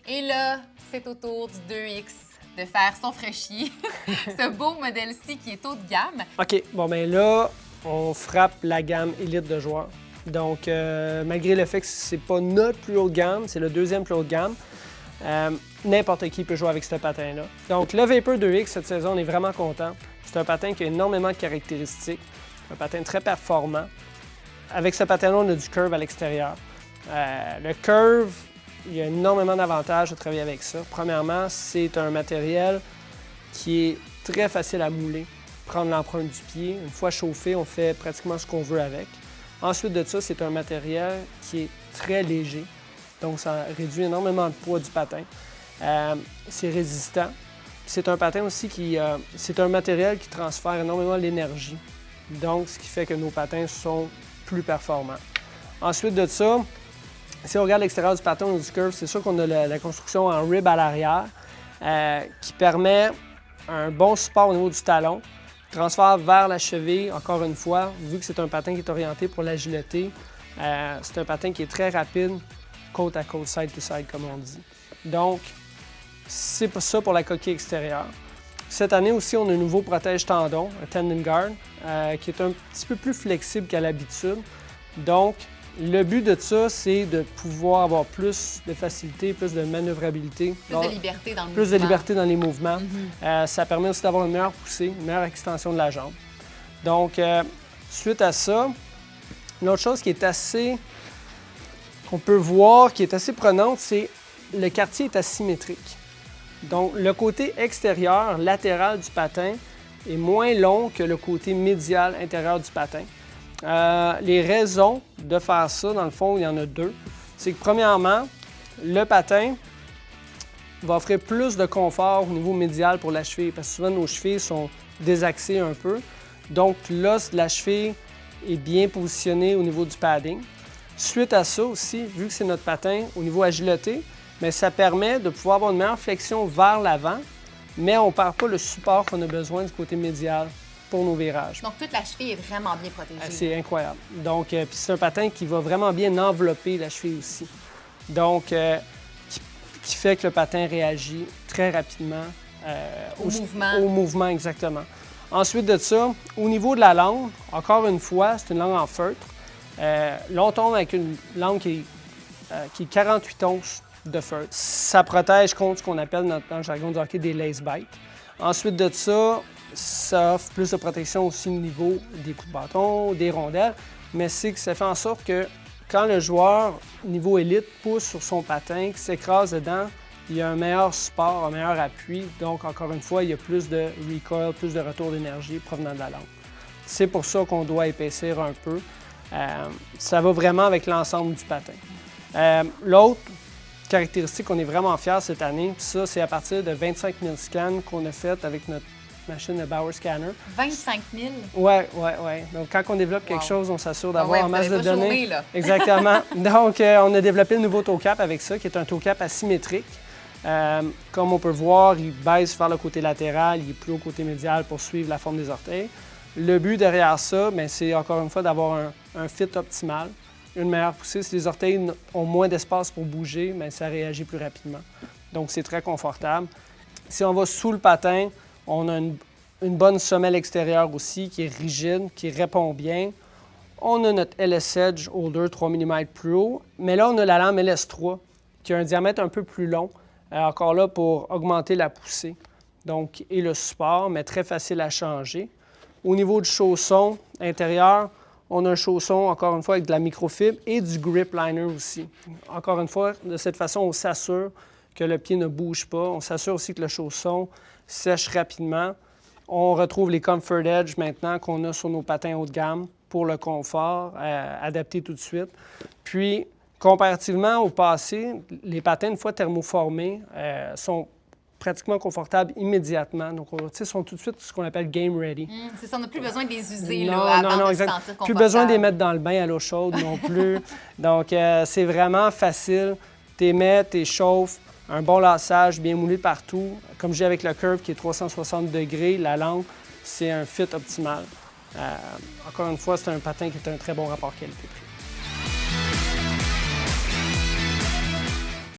Et là, c'est au tour du 2X de faire son fraîchier. Ce beau modèle-ci qui est haut de gamme. OK, bon ben là, on frappe la gamme élite de joueurs. Donc, malgré le fait que c'est pas notre plus haut de gamme, c'est le deuxième plus haut de gamme, n'importe qui peut jouer avec ce patin-là. Donc, le Vapor 2X, cette saison, on est vraiment content. C'est un patin qui a énormément de caractéristiques, un patin très performant. Avec ce patin-là, on a du curve à l'extérieur. Le curve, il y a énormément d'avantages à travailler avec ça. Premièrement, c'est un matériel qui est très facile à mouler, prendre l'empreinte du pied. Une fois chauffé, on fait pratiquement ce qu'on veut avec. Ensuite de ça, c'est un matériel qui est très léger, donc ça réduit énormément le poids du patin. C'est résistant. C'est un patin aussi c'est un matériel qui transfère énormément l'énergie, donc ce qui fait que nos patins sont plus performants. Ensuite de ça, si on regarde l'extérieur du patin ou du curve, c'est sûr qu'on a la construction en rib à l'arrière qui permet un bon support au niveau du talon. Transfert vers la cheville, encore une fois, vu que c'est un patin qui est orienté pour l'agilité, c'est un patin qui est très rapide, côte à côte, side to side, comme on dit. Donc, c'est pour ça pour la coquille extérieure. Cette année aussi, on a un nouveau protège-tendon, un tendon guard, qui est un petit peu plus flexible qu'à l'habitude. Donc, le but de ça, c'est de pouvoir avoir plus de facilité, plus de manœuvrabilité. Plus de liberté dans le mouvement. Plus de liberté dans les mouvements. Ça permet aussi d'avoir une meilleure poussée, une meilleure extension de la jambe. Donc, suite à ça, une autre chose qu'on peut voir, qui est assez prenante, c'est le quartier est asymétrique. Donc, le côté extérieur, latéral du patin est moins long que le côté médial intérieur du patin. Les raisons de faire ça, dans le fond, il y en a deux. C'est que premièrement, le patin va offrir plus de confort au niveau médial pour la cheville, parce que souvent nos chevilles sont désaxées un peu. Donc l'os de la cheville est bien positionné au niveau du padding. Suite à ça aussi, vu que c'est notre patin au niveau agilité, bien, ça permet de pouvoir avoir une meilleure flexion vers l'avant, mais on ne perd pas le support qu'on a besoin du côté médial pour nos virages. Donc, toute la cheville est vraiment bien protégée. C'est incroyable. Donc, puis c'est un patin qui va vraiment bien envelopper la cheville aussi. Donc, qui fait que le patin réagit très rapidement au mouvement, exactement. Ensuite de ça, au niveau de la langue, encore une fois, c'est une langue en feutre. Là, on tombe avec une langue qui est 48 onces de feutre. Ça protège contre ce qu'on appelle dans le jargon du hockey des lace bites. Ensuite de ça, ça offre plus de protection aussi au niveau des coups de bâton, des rondelles, mais c'est que ça fait en sorte que quand le joueur, niveau élite, pousse sur son patin, qui s'écrase dedans, il y a un meilleur support, un meilleur appui. Donc, encore une fois, il y a plus de recoil, plus de retour d'énergie provenant de la langue. C'est pour ça qu'on doit épaissir un peu. Ça va vraiment avec l'ensemble du patin. L'autre caractéristique qu'on est vraiment fiers cette année, puis ça, c'est à partir de 25 000 scans qu'on a fait avec notre machine de Bauer Scanner. 25 000? Oui. Donc, quand on développe quelque chose, on s'assure d'avoir en masse de données. Chômé, là. Exactement. Donc, on a développé le nouveau toe cap avec ça, qui est un toe cap asymétrique. Comme on peut voir, il baisse vers le côté latéral, il est plus au côté médial pour suivre la forme des orteils. Le but derrière ça, c'est encore une fois d'avoir un fit optimal, une meilleure poussée. Si les orteils ont moins d'espace pour bouger, ça réagit plus rapidement. Donc, c'est très confortable. Si on va sous le patin, on a une bonne semelle extérieure aussi qui est rigide, qui répond bien. On a notre LS Edge Holder 3 mm plus haut, mais là, on a la lame LS3 qui a un diamètre un peu plus long, encore là pour augmenter la poussée donc, et le support, mais très facile à changer. Au niveau du chausson intérieur, on a un chausson, encore une fois, avec de la microfibre et du grip liner aussi. Encore une fois, de cette façon, on s'assure que le pied ne bouge pas. On s'assure aussi que le chausson sèche rapidement. On retrouve les Comfort Edge maintenant qu'on a sur nos patins haut de gamme pour le confort, adapté tout de suite. Puis, comparativement au passé, les patins, une fois thermoformés, sont pratiquement confortables immédiatement. Donc, ils sont tout de suite ce qu'on appelle game ready. C'est ça, on n'a plus besoin de les user avant de se sentir confortable. Plus besoin de les mettre dans le bain à l'eau chaude non plus. Donc, c'est vraiment facile. Tu mets, tu chauffes, un bon lassage, bien moulé partout. Comme j'ai avec le curve qui est 360 degrés, la langue, c'est un fit optimal. Encore une fois, c'est un patin qui est un très bon rapport qualité-prix.